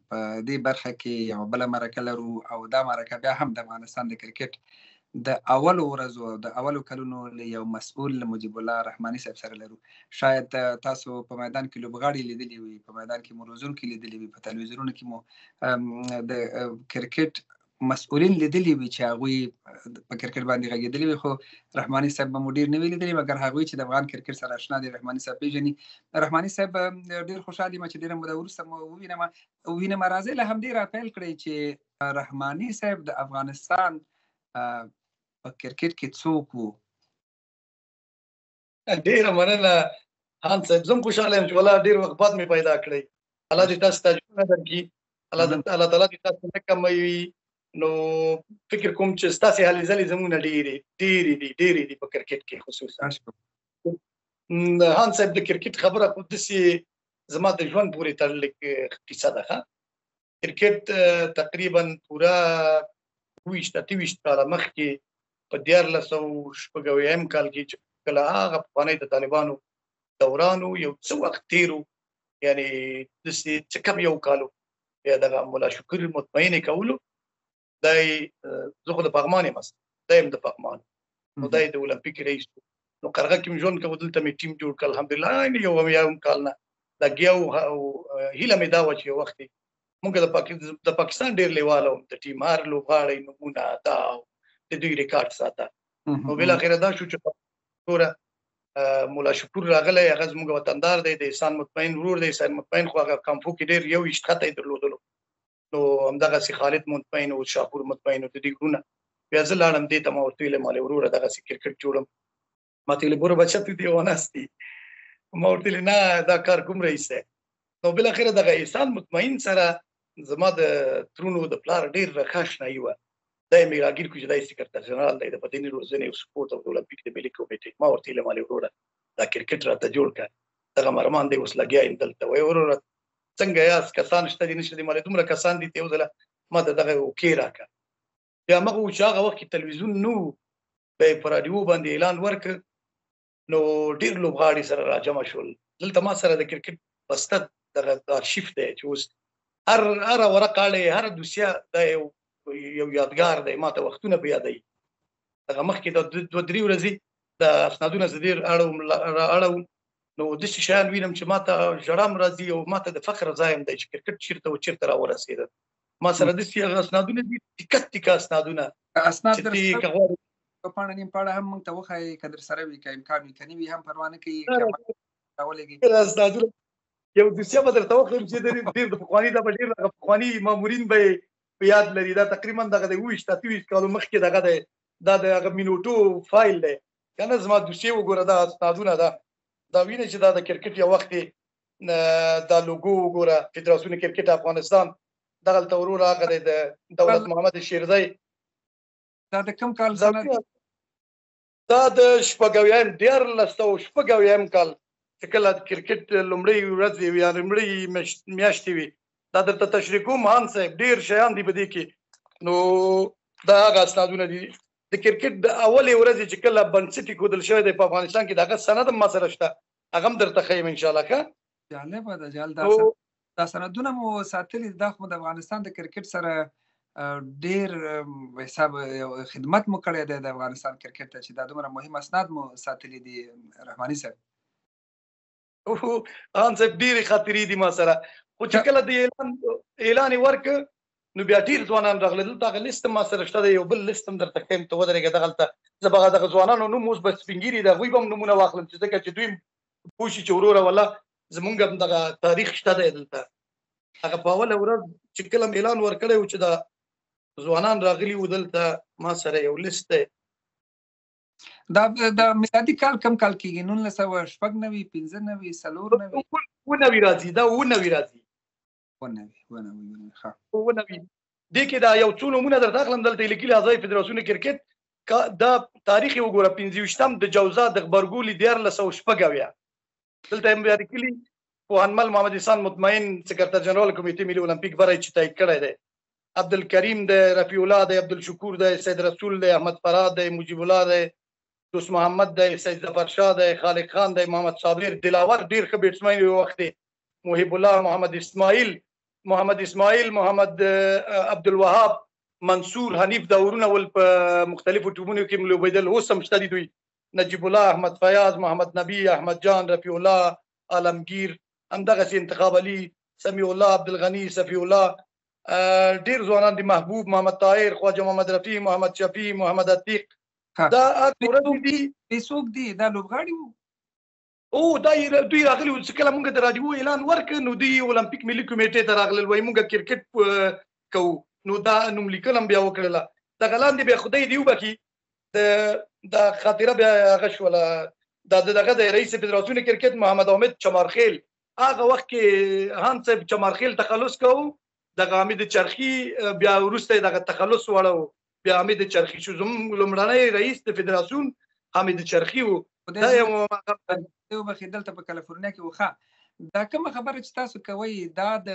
په دې برخه کې یوه بله مرکه لرو او دا مرکه بیا هم د افغانستان د کرکټ د اولو ورځو او د اولو کلونو له یو مسؤل مجیب الله رحماني صاحب سره لرو. شاید تاسو په میدان کې لوبغاړي لیدلي وي، په میدان کې مو روزونکي لیدلي وي، په تلویزیونونو کې مو د کرکټ مسؤلین لیدلي وي چې هغوی په کرکټ باندې غږېدلي وي، خو رحماني صاحب به مو ډېر نه وي لیدلي، مګر هغوی چې د افغان کرکټ سره اشنا دي رحماني صاحب پېژني. رحماني صاحب ډېر خوشحال یم چې ډېره موده وروسته مو ووینم. راځئ له همدې راپیل کړئ چې رحماني صاحب د افغانستان په کرکټ کې څوک وو؟ ډېره مننه خان صاحب، زه هم خوشحاله یم چې والله ډېر وخت بعد مې پیدا کړی. الله دې تاسو ته اجرونه درکړي، الله تعالی دې تاسو نه کموي. نو فکر کوم چې ستاسې هلې ځلې زموږ نه ډېرې دي په کرکټ کې خصوصا. خان صاحب د کرکټ خبره خو داسې زما د ژوند پورې تړلې کیسه ده. کرکټ تقریبا پوره 28 کاله مخکې په 1496 کال کې چې کله هغه پخوانی د طالبانو دوران یو څه وخت تېر و، یعنې داسې څه کم یو کال بیا دغه ملا شکر مطمئن یې کولو. دا زه خو د پغمان یم، دا یم د پغمان، نو دا یې د اولمپیک رئیس و. نو قرغه کې مې ژوند کوه، دلته مې ټیم جوړ کړ الحمدلله. یو اویایم کال نه لګیا و او هیله مې دا وه چې یو وخت موږ د پاکستان ډېر لیواله وم، د ټیم هر لوبغاړی نومونه دا د دوی ریکارډ ساته. نو بالاخره دا شو چې ګوره ملا شکور راغلی، هغه زموږ وطندار دی، د احسان مطمئن ورور دی. احسان مطمئن خو هغه کامفو کې ډېر 21 خطه یې درلودلو. نو همدغسې خالد مطمئن او شاپور مطمئن او د دوی ورونه. بیا زه لاړم دې ته، ما ورته ویلې مالې وروره دغسې کرکټ جوړم. ما ته ویلې بوره بچه تو دې وناست دي. ما ورته ویلې نه دا کار کوم رئیس دی. نو بالاخره دغه احسان مطمئن سره زما د ترونو د پلار ډېر ښه اشنایي وه. دا یې مې راګیر کړو چې دا یې سکرتر جنرال دی د بدني روزنې او سپورټ او د اولمپیک د ملي کمیټې. ما ورته ویلې مالې وروره دا کرکټ راته جوړ کړه، دغه مرمان دی اوس لګیا یم دلته. وایي وروره څنګه یاست، کسان شته دي نشته دي؟ مالې دومره کسان دي ته یو ځله ما ته دغه اوکې راکړه. بیا همغه و چې هغه وخت کې تلویزیون نه و، بیا یې په راډیو باندې اعلان ورکړ. نو ډېر لوبغاړي سره راجمع شول. دلته ما سره د کرکټ بسته دغه آرشیف دی چې اوس هره ورقه اړې، هره دوسیه دا یو یادګار دی، ما ته وختونه په یادوي. دغه مخکې د 2-3 ورځې د اسنادونه زه ډېر اړوم، نو داسې شیان وینم چې ما ته ژړام راځي او ما ته د فخر ځای هم دی چې کرکټ چېرته و چېرته راورسېده. ما سره داسې هغه اسنادونه دي، ټیکه اسنادونه. اسناد په پاڼه نیم پاڼه هم موږ ته وښایي، که در سره وي که امکان وي، که نه وي هم پروا نه کوي، راولېږي اسنادونه. یو دوسیه به درته وښیم چې ډېر د پخواني دا به ډېر هغه پخواني مامورین به یې په یاد لري. دا تقریبا دغه د 28 کالو مخکې دغه دی، دا د هغه مینوټو فایل دی که نه. زما دوسیه وګوره، دا اسنادونه ده، دا وینې چې دا د کرکټ یو وخت دا لوګو وګوره، فدراسیون کرکټ افغانستان دغلته وروره هغه دی د دولت محمد شیرزی. دا د کوم کال سنه؟ دا د 1496 کال چې کله کرکټ لومړۍ ورځ وي یا لومړۍ میاشتې وي. دا درته تشریح کوم خان صاحب، ډېر شیان دي په دې کې. نو دا هغه اسنادونه دي د کرکټ د اولې ورځې چې کله بنسټ ایښودل شوی دی په افغانستان کې. د هغه سند هم ما سره شته، هغه هم درته ښیم انشاءالله. ښه جالبه ده، دا سندونه مو ساتلي. دا خو د افغانستان د کرکټ سره ډېر حساب خدمت مو کړی دی د افغانستان کرکټ ته، چې دا دومره مهم اسناد مو ساتلي دي رحماني صاحب. خان صاحب ډېرې خاطرې دي ما سره. خو چې کله د اعلان یې ورکړ نو بیا ډېر ځوانان راغلل. دلته هغه لیست هم ما سره شته دی، یو بل لیست هم درته ښیم، ته ودرېږه دغلته. زه به دغه ځوانانو نوم اوس به سپین ږیري د هغوی به هم نومونه واخلم، چې ځکه چې دوی پوه شي چې وروره والله زمونږ هم دغه تاریخ شته دی دلته. هغه په اوله ورځ چې کله م اعلان ورکړی و چې دا ځوانان راغلي وو دلته، ما سره یو لیست دی. دا میلادي کال کم کال کېږي؟ 1996 95 94 ونوي راځي، دا 99 راځي. 99 دې کې دا یو څو نومونه درته اخلم، دلته یې لیکلي اعضای فدراسیون کرکټ. دا تاریخ یې وګوره، 25 د جوزا د غبرګولي 1496. دلته یې بیا لیکلي پوهنمل محمد احسان مطمئن سکرتر جنرال کمیټې ملي اولمپیک برای چې تایید کړی دی. عبدالکریم دی، رفیع الله دی، عبدالشکور دی، سید رسول دی، احمد فراد دی، مجیب الله دی، دوست محمد دی، سید ظفر شاه دی، خالق خان دی، محمد صابر، دلاور ډېر ښه بیټسمین یو وخت دی، محب الله محمد اسماعیل. محمد اسماعیل، محمد عبدالوهاب، منصور، حنیف دا ورونه ول په مختلفو ټیمونو کې لوبېدل، اوس هم شته دي دوی. نجیب الله، احمد فیاض، محمد نبی، احمد جان، رفیع الله، عالمگیر، همدغسې انتخاب علي، سمیع الله، عبدالغني، صفی الله، ډېر ځوانان دي، محبوب، محمد طاهر، خواجه محمد رفیع، محمد شفیع، محمد عتیق. دا ورځې دي. څوک دي دا لوبغاړي وو؟ او دا دوی راغلي وو چې کله موږ د راډیو اعلان ورکړ نو دوی اولمپیک ملي کمیټې ته راغلل، وایي موږ کرکټ کوو. نو دا نوم لیکل هم بیا وکړله. دغه لاندې بیا خدای دې وبخي دا خاطره بیا هغه شوله، دغه د رئیس فدراسیون کرکټ محمد حامد چمارخیل، هغه وخت کې هان صاحب چمارخیل تخلص کوو، دغه حامد چرخي بیا وروسته دغه تخلص واړو، بیا حامد چرخي شو. زموږ لومړنی رئیس د فدراسیون حامد چرخي و. دا یو وبخي دلته په کالیفورنیا کې وخه. دا کومه خبره چې تاسو کوئ دا د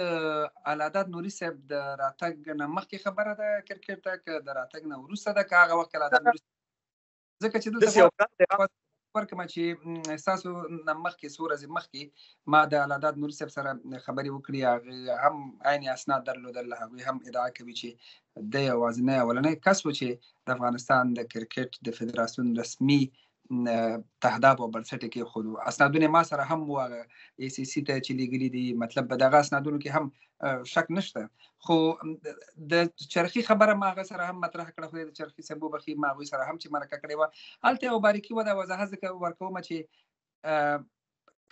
علادات نوري صاحب د راتګ نه مخکې خبره ده کرکټ ته که د راتګ نه وروسته ده که هغه وخت علادات نوري ځکه چې دلته ورکړم چې ستاسو نه مخکې څو ورځې مخکې ما د علادات نوري صاحب سره خبرې وکړې، هغې هم عین اسناد درلودل، هغوی هم ادعا کوي چې دی یوازینی اولنی کس و چې د افغانستان د کرکټ د فدراسیون رسمي تهداب او بنسټ کې خود اسنادونه ما سره هم و ای سی سی ته چې لګلي دي، مطلب به دغه اسنادونو کې هم شک نشته. خو د چرخي خبره ما هغه سره هم مطرح کړه، خو د چرخي صاحب وبخي ما هغوی سره هم چې مرکه کړې وه هلته یو باریکي وه. دا وضاحت ځکه ورکوم چې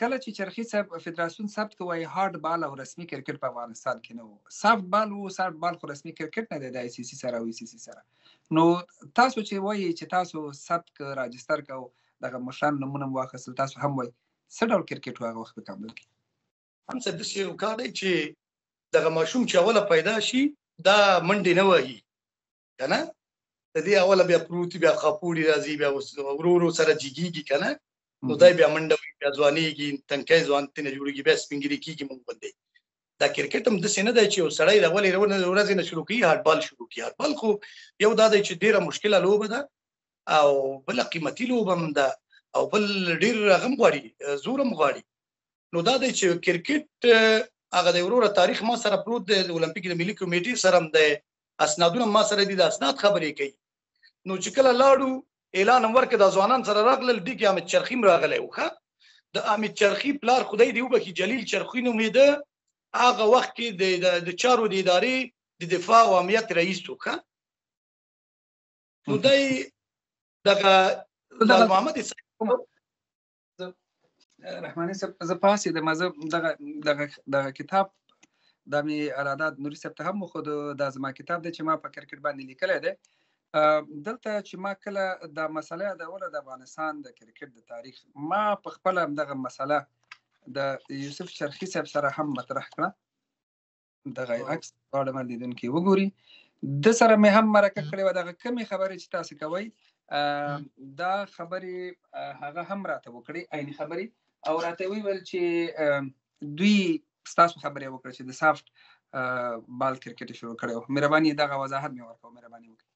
کله چې چرخي صاحب فدراسیون ثبت کوي هارد بال او رسمي کرکټ په افغانستان کې نه و، سافت بال و. سافت بال خو رسمي کرکټ نه دی د ای سی سی سره او ای سی سی سره. نو تاسو چې وایي چې تاسو ثبت که راجستر کو دغه مشران نومونه مو واخیستل، تاسو هم وایي څه ډول کرکټ و هغه وخت په کابل کې؟ هم صاحب داسې یو کار دی چې دغه ماشوم چې اوله پیدا شي دا منډې نه وهي که نه، د دې اوله بیا پروت بیا خاپوړي راځي، بیا ورو ورو سره جګېږي که نه، نو دی بیا منډه وهي، بیا ځوانېږي، تنکی ځوان ترېنه جوړېږي، بیا سپین ږیري کېږي. موږ غوندې دا کرکټ هم داسې نه دی چې یو سړی د اولې ورځې نه شروع کوي هارډ بال شروع کړي. هارډ بال خو یو دا دی چې ډېره مشکله لوبه ده او بله قیمتي لوبه هم ده او بل ډېر هغه هم غواړي، زور هم غواړي. نو دا دی چې کرکټ هغه د وروره تاریخ ما سره پروت دی، د اولمپیک د ملي کمیټې سره هم دی، اسنادونه ما سره دي، د اسناد خبرې کوي. نو چې کله لاړو اعلان هم ورکړ، د ځوانان سره راغلل، دې کې حامد چرخي هم راغلی و. ښه د حامد چرخي پلار خدای دې وبخي جلیل چرخي نومېده، هغه وخت کې د چارو د ادارې د دفاع او امنیت رئیس و. نو دی دغه محمد رحماني صاحب زه پاسېدم، زه دغه کتاب دا مې علادات نوري صاحب ته هم وښود، دا زما کتاب دی چې ما په کرکټ باندې لیکلی دی. دلته چې ما کله دا مسله یادوله د افغانستان د کرکټ د تاریخ، ما په خپله همدغه مسله د یوسف چرخي صاحب سره هم مطرح کړه. دغه عکس غواړم لیدونکي وګوري، د سره مې هم مرکه کړې وه. دغه کمې خبرې چې تاسو کوئ دا خبرې هغه هم راته وکړې، عیني خبرې، او راته ویل چې دوی ستاسو خبرې وکړه چې د سافت بال کرکټ شروع کړی و. مهرباني دغه وضاحت مې ورکړو، مهرباني وکړئ.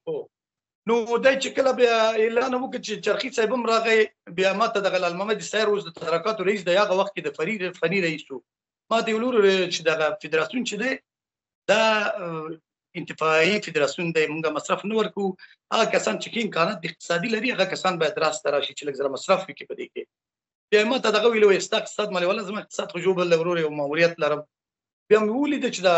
نو دی چې کله بیا اعلان وکړ چې چرخي صاحب هم راغی، بیا ما ته دغه لال محمد سایر اوس د تحرکاتو رئیس دی، هغه وخت کې د فني رئیس و. ما ته ولور چې دغه فدراسیون چې دی دا انتفاعي فدراسیون دی، موږ مصرف نه ورکو، هغه کسان چې کې امکانات اقتصادي لري هغه کسان باید راسته راشي چې لږ زره مصرف وکړي په دې کې. بیا ما ته دغه ویلو ستا اقتصاد مالي والا، زما اقتصاد خو ژوبل ورور یو ماموریت لرم. بیا مې ولیده چې د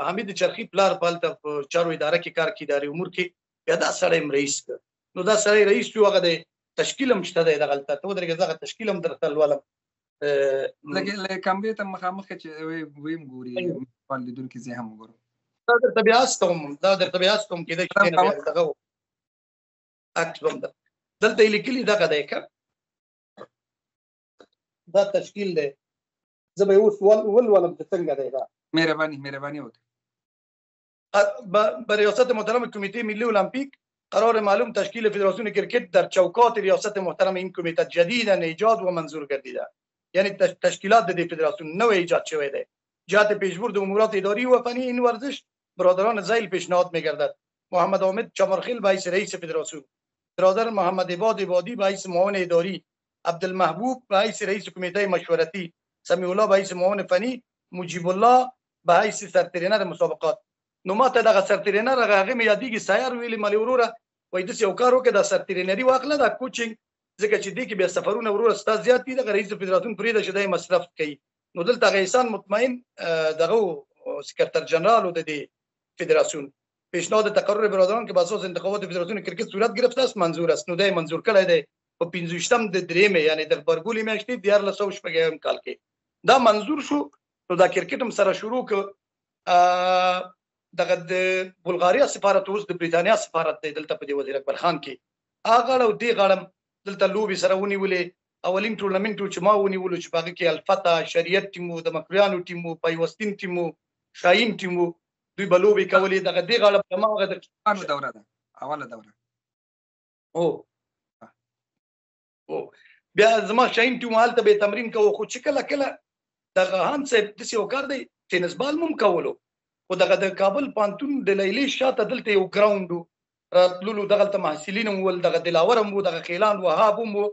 حمید چرخي پلار په هلته په چارو اداره کې کار کوي، ادارې امور کې، بیا دا سړی هم رئیس کړ. نو دا سړی رئیس و، هغه د تشکیل هم شته دی دغلته، ته ودرېږه زه هغه تشکیل هم درته لولم. لکه کمرې ته مخامخ چې ویم ګوري لیدونکي زه هم وګورم. دا درته بیا استوم کېدای شي دغه عکس هم ده دلته یې لیکلي، دغه دی که دا تشکیل دی. زه به یې اوس ولولم چې څنګه دی. دا مهرباني وکړئ. بریاست محترم کمیته ملی المپیک قرار معلوم تشکیل فدراسیون کرکٹ در چوکات ریاست محترم این کمیته جدیدا ایجاد و منظور گردیده. یعنی تشکیلات د فدراسیون نو ایجاد شوی دی. جهت پیشبرد امورات اداری و فنی این ورزش برادران ذیل پیشنهاد می‌گردد. محمد حامد چمرخیل به حیث رئیس فدراسیون، برادر محمد عبادی به حیث معاون اداری، عبدالمحبوب به حیث رئیس کمیته مشورتی، سمیع الله به حیث معاون فنی، مجیب الله به حیث سرترینر مسابقات. نو ما ته دغه سرترینر هغه مې یادېږي سیار ویلي مالې وروره وایي داسې یو کار وکړه دا سرترینري واخله دا کوچینګ ځکه چې دې کې بیا سفرونه وروره ستا زیات دي دغه رئیس فدراسیون پرېږده چې دی مصرف کوي. نو دلته هغه احسان مطمئن دغه سکرتر جنرال و د دې فدراسیون پیشنهاد تقرر برادران که بر اساس انتخابات فدراسیون کرکت صورت گرفته است منظور است. نو دی منظور کړی دی په 15م د درېمې یعنی د غبرګولي میاشتې 1400 کال کې دا منظور شو. نو دا کرکټ هم سره شروع ک دغه د بلغاریا سفارت اوس د بریتانیا سفارت دی دلته په دې وزیر اکبر خان کې هغه او دې غړم دلته لوبي سره ونیولې. اولین ټورنمنټ چې ما ونیولو چې پاګه کې الفتح شریعت ټیمو د مکریانو ټیمو پیوستین ټیمو شاهین ټیمو دوی بلوبي کولې دغه دې غړم ما هغه د دوره ده اوله دوره او بیا زما شاهین ټیم حالت به تمرین کوو خو چې کله کله دغه هان صاحب د سیو کار دی ټینس بال مم کولو خو دغه د کابل پانتون د لیلی شاته دلته یو ګراوند راتللو دغه ته محصلین ول دغه دلاور مو دغه خیلان وهاب مو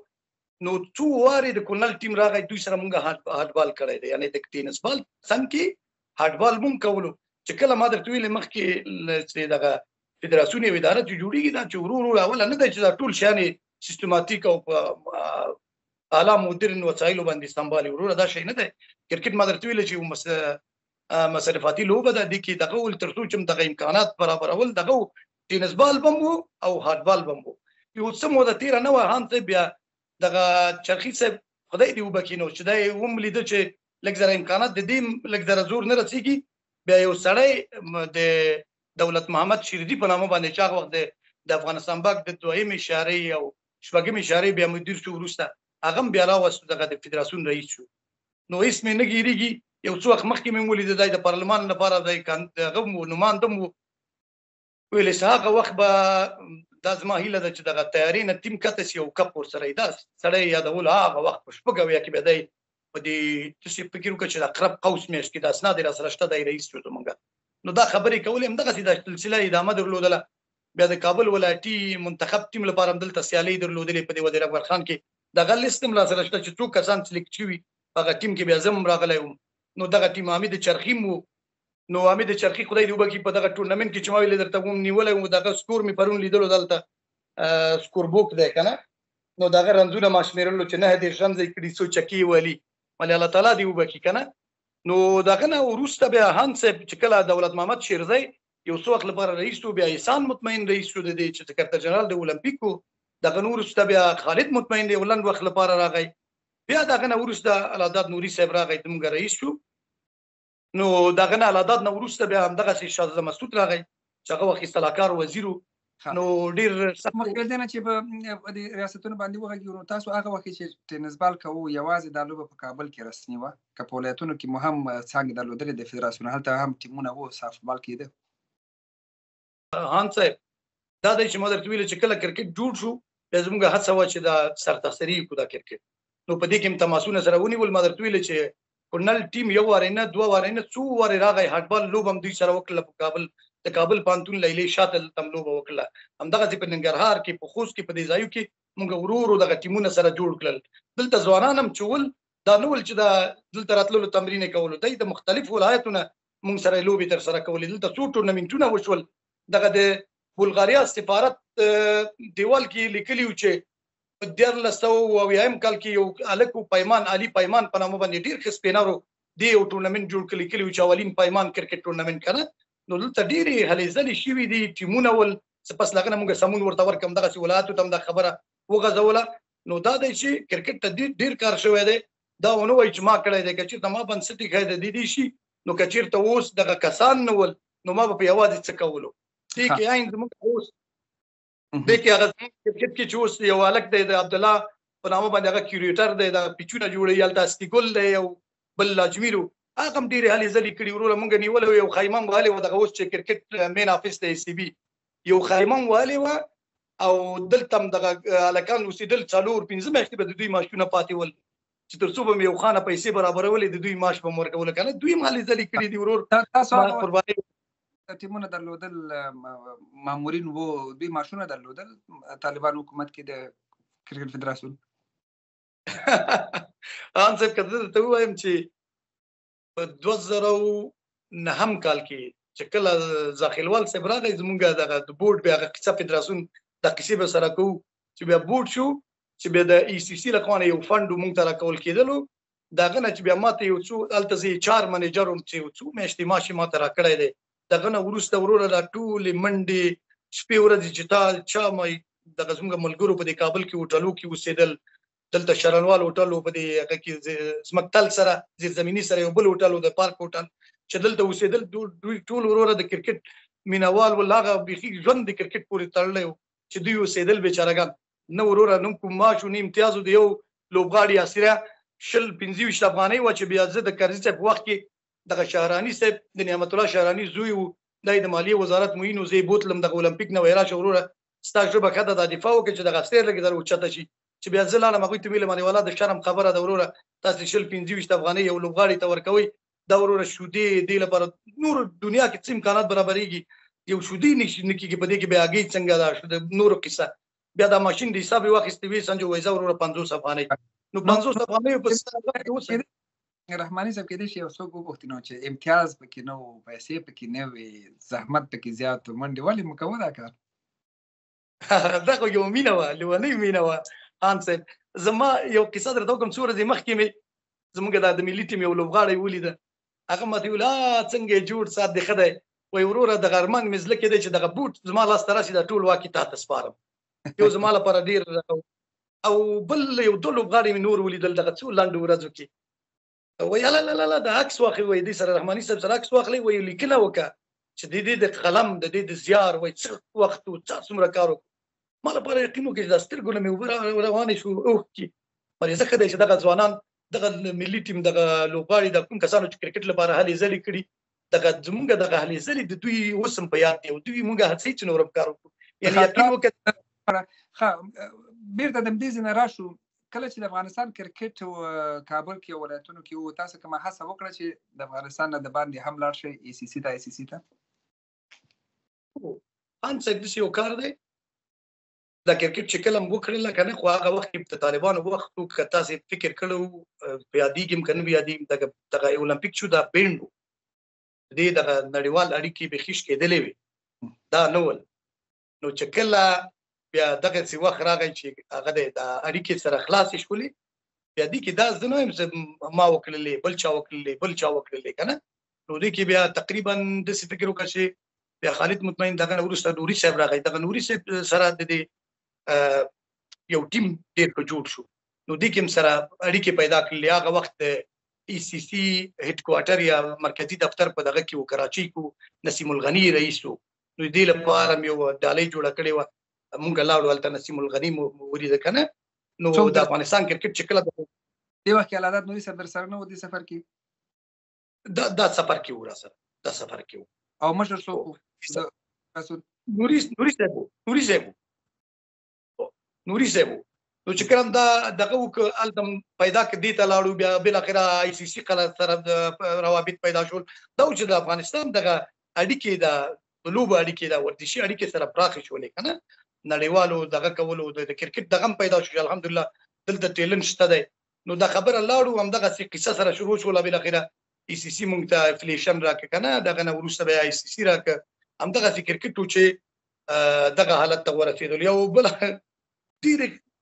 نو څو واره د کونل ټیم راغی دوی سره مونږه هارد بال کړی دی یعنی د ټینس بال څنګه هارد بال مم کولو چې کله ما درته ویل مخکې چې دغه فدراسیون یو اداره چې جوړیږي دا چې ورور اول نه دی چې دا ټول شانې سیستماتیک او اعلی مدرن وسایلو باندې سمبالي ورور دا شي نه دی. کرکټ ما درته ویل چې مصرفاتي لوبه ده د کې دغه ول ترڅو چې دغه امکانات برابرول دغه ټینس بال بمو او هارد بال بمو یو څه مو د تیر نه و هان ته بیا دغه چرخی صاحب خدای دې وبکینو چې دا هم لید چې لږ زره امکانات د دې لږ زره زور نه رسیږي بیا یو سړی د دولت محمد شریدي په نامه باندې چاغ وخت د افغانستان بانک د دویم اشاره او شپږم اشاره بیا مدیر شو وروسته هغه بیا راوست دغه د فدراسیون رئیس شو. نو هیڅ مې نه ګیریږي یو څو وخت مخکې مې ولید د پارلمان لپاره د هغه نماینده مو ویل هغه وخت به دا زما هیله ده چې دغه تیاری نه ټیم کته سی او کپ ور سره دا سړی یادول هغه وخت په شپږویا کې به دی په دې تاسو فکر وکړئ چې د اقرب قوس میاشت کې د اسناد را سره شته د رئیس شو زمونږ نو دا خبرې کولې هم دغه سیده سلسله ادامه درلودله. بیا د کابل ولایتي منتخب ټیم لپاره هم دلته سیالي درلودلې په دې وزیر اکبر خان کې دغه لیست هم را سره شته چې څو کسان سلیکټ شوي هغه ټیم کې بیا زم راغلی وم. نو دغه ټیم حمید چرخی مو نو حمید چرخی خدای دې وبکي په دغه ټورنمنت کې چې ما ویل درته وم نیولای وم دغه سکور می پرون لیدلو دلته سکور بوک دی کنه نو دغه رنزونه ما شمیرلو چې نه دې شمزې کړي سو چکی ولی مله الله تعالی دې وبکي کنه. نو دغه نه وروسته بیا هان صاحب چې کله دولت محمد شیرزی یو څو وخت لپاره رئیس شو بیا احسان مطمئن رئیس شو د دې چې سکرتر جنرال د اولمپیکو دغه نور وروسته بیا خالد مطمئن دی ولند وخت لپاره راغی بیا دغه نه وروسته علادات نوري صاحب راغی دمګ رئیس شو. نو دغه نه علادات نه وروسته بیا هم دغه شاه مسعود راغی چې هغه وخت اصلاحکار وزیر نو ډیر مخکې نه چې په ریاستونو باندې وغږیږو تاسو هغه وخت چې ټینس بال کوو یوازې د لوبه په کابل کې رسمي و که په ولایتونو کې مهم څنګه درلودلې د فدراسیون هلته هم ټیمونه وو صاف بال کېده. هان صاحب دا د چې مدر تویل چې کله کرکټ جوړ شو زموږ هڅه و چې دا سرتاسري کو دا کرکټ نو په دې کې تماسونه سره ونیول مدر تویل چې کورنل ټیم یو وارینه دوه وارینه څو واره راغی هارد بال لوب هم دوی سره وکړه په کابل د کابل پانتون لیلی شاته تم لوب وکړه همدغه په ننګرهار کې په خوست کې په دې ځایو کې موږ ورورو دغه ټیمونه سره جوړ کړل دلته ځوانان هم چول دا نو چې دا دلته راتللو تمرین کولو د مختلف ولایتونو موږ سره لوبي تر سره کولې دلته څو ټورنمنټونه وشول دغه د بلغاریا سفارت دیوال کې لیکلی و چې 1400 کال کې یو الکو پیمان علي پیمان په نامه باندې ډیر خسپینارو دی یو ټورنمنت جوړ کړی کلی چې اولین پیمان کرکټ ټورنمنت کړه نو دلته ډیرې هلې ځلې شوي دي ټیمونه ول پس لغنه موږ سمون ورته ورکم دغه ولایتو تم د خبره وغځوله نو دا دی چې کرکټ ته ډیر کار شوی دی دا ونه وای چې ما کړی دی چې ما بنسټي خای د دې شي نو کچیر ته اوس دغه کسان نو ول نو ما په یوازې څه کولو دې کې عین زموږ اوس دې کې هغه کرکټ کې چې اوس یو الک دی د عبد الله په نامه باندې هغه کیریټر دی دا پیچونه جوړي یالتا استګل دی یو بل لاجمیرو هغه هم ډیره هلي ځلې کړي وروره مونږ نیول یو خیمم والي و دغه اوس چې کرکټ مین افیس د سی بي یو خیمم والي و او دلته دغه الکان وسیدل 4-5 میاشتې به د دوی ماشونه پاتې ول چې تر څو به یو خانه پیسې برابرولې د دوی ماش به مرکول کنه دوی مالي ځلې کړي دي ورور تاسو قرباني ټیمونه درلودل مامورین وو دوی ماشونه درلودل طالبان حکومت کې د کرکټ فدراسیون ان څه کده ته وایم چې په 2009 9 کال کې چې کله ځاخیلوال صاحب راغی زمونږ د بورډ بیا قصه فدراسیون د قصې به سره کوو چې بیا بورډ شو چې بیا د ای سی سی لخوا یو فند مونږ ته راکول کېدلو دغه نه چې بیا ماته یو څو التزي 4 منیجر هم چې یو څو میاشتې ماشي ماته راکړی دی دغه نه وروسته وروره دا ټولې منډې شپې ورځې چې تا چا مې دغه زموږ ملګرو په دې کابل کې هوټلو کې اوسېدل دلته شرنوال هوټل په دې هغه کې زمکتل سره زیرزمینی سره یو بل هوټل د پارک هوټل چې دلته اوسېدل دوی ټول وروره د کرکټ مینوال ولاغه بيخي ژوند د کرکټ پورې تړلی چې دوی اوسېدل بیچارهګان نو وروره نوم کوم معاش او امتیاز د یو لوبغاړي اسره 25 افغانۍ و چې بیا زه د کرزي په وخت کې دغه شهراني صاحب د نعمت الله شهراني زوی و د مالیه وزارت موین او زی بوتلم د اولمپیک نو ویرا شوروره ستاجه به کده د دفاع وکړي چې دغه ستیر لګیدل او چته شي چې بیا زلاله مغوي ته ویل مانی ولا د شرم خبره د وروره تاسو 25 افغانۍ یو لوبغاړي ته ورکوي د وروره شودي دی لپاره نور دنیا کې څه امکانات برابرېږي یو شودي نکیږي په دې کې بیا اگې څنګه دا شو د نور قصه بیا د ماشين د حساب واخستوي سنجو وایزا وروره 500 افغانۍ نو 500 افغانۍ په څه رحماني صاحب کې دې یو څو غوښتنه چې امتیاز پکې نو پیسې پکې نه وي زحمت پکې زیات منډه ولې مکو دا کار دا خو یو مینه و لونی مینه و ان صاحب زما یو قصه درته کوم څوره د مخکې مې زموږ د ملي ټیم یو لوبغاړی ولید هغه ماته ویل څنګه جوړ سات دی خدای وای وروره د غرمنګ مزله کې دی چې دغه بوت زما لاس تراسي د ټول واکې تاسو سپارم یو زما لپاره ډیر او بل یو دو لوبغاړي مې نور ولیدل دغه څو لاندې ورځو کې وای لا لا لا د عکس واخلي وای دې سره رحماني صاحب سره عکس واخلي وای لیکنه وکړه چې د قلم د زیار وای څه وخت او څومره کارو مال پر یقینو کې د سترګو مې روانې شو او کې مریضه کده چې دغه ځوانان دغه ملي ټیم دغه لوبغاړي د کوم کسانو چې کرکټ لپاره هلي ځلې کړي دغه زمونږ دغه هلي ځلې د دوی وسم په یاد دی او دوی مونږه هڅې چې نور کار وکړو یعنی یقین وکړه ها بیرته د دې نه راشو کله چې د افغانستان کرکټ کابل کې ولایتونو کې و تاسو کومه هڅه وکړه چې د افغانستان نه د باندې هم لاړ شي ای سی سی ته ان څه د یو کار دی د کرکټ چې کلم وکړل کنه خو هغه وخت په طالبانو وخت کې تاسو فکر کړو پیادي کې کنه پیادي دغه اولمپیک شو دا بیندو دې دغه نړیوال اړیکې به خښ کېدلې وي دا نو چې کله بیا دغه څه وخت راغی چې هغه د اړیکې سره خلاص شولې بیا دې کې دا زنه ما وکړلې بل چا وکړلې کنه نو دې کې بیا تقریبا د څه فکر وکړي بیا خالد مطمئن دغه ورسته نوري صاحب راغی دغه نوري صاحب سره د یو ټیم ډیر په جوړ شو نو دې کوم سره اړیکې پیدا کړلې هغه وخت ای سی سی هډ کوارټر یا مرکزی دفتر په دغه کې و کراچۍ کو نسیم الغنی رئیس نو دې لپاره یو ډالۍ جوړ کړې و مونږ لاړو ولته نسیم الغنی ورید کنه نو د افغانستان کرکټ چې کله دی وخت حالات نوري صاحب سره نو د سفر کې دا سفر کې ورا سره دا سفر کې او مشر سو نوري صاحب نو چې کوم دا دغه وک التم پیدا کې دي ته لاړو بیا بل اخره آی سی سی قلا سره روابط پیدا شول دا چې د افغانستان دغه اړیکې د لوب اړیکې د ورزشي اړیکې سره پراخ شولې کنه نړیوالو دغه کولو د کرکټ دغه پیدا شو الحمدلله دلته ټیلنټ شته دی نو دا خبره لاړو هم دغه قصه سره شروع شول بل اخره ای سی سی مونږ ته افلیشن راک کنه دغه نو ورسته به آی سی سی راک هم دغه کرکټ چې دغه حالت ته ورسېدل یو بل ډیر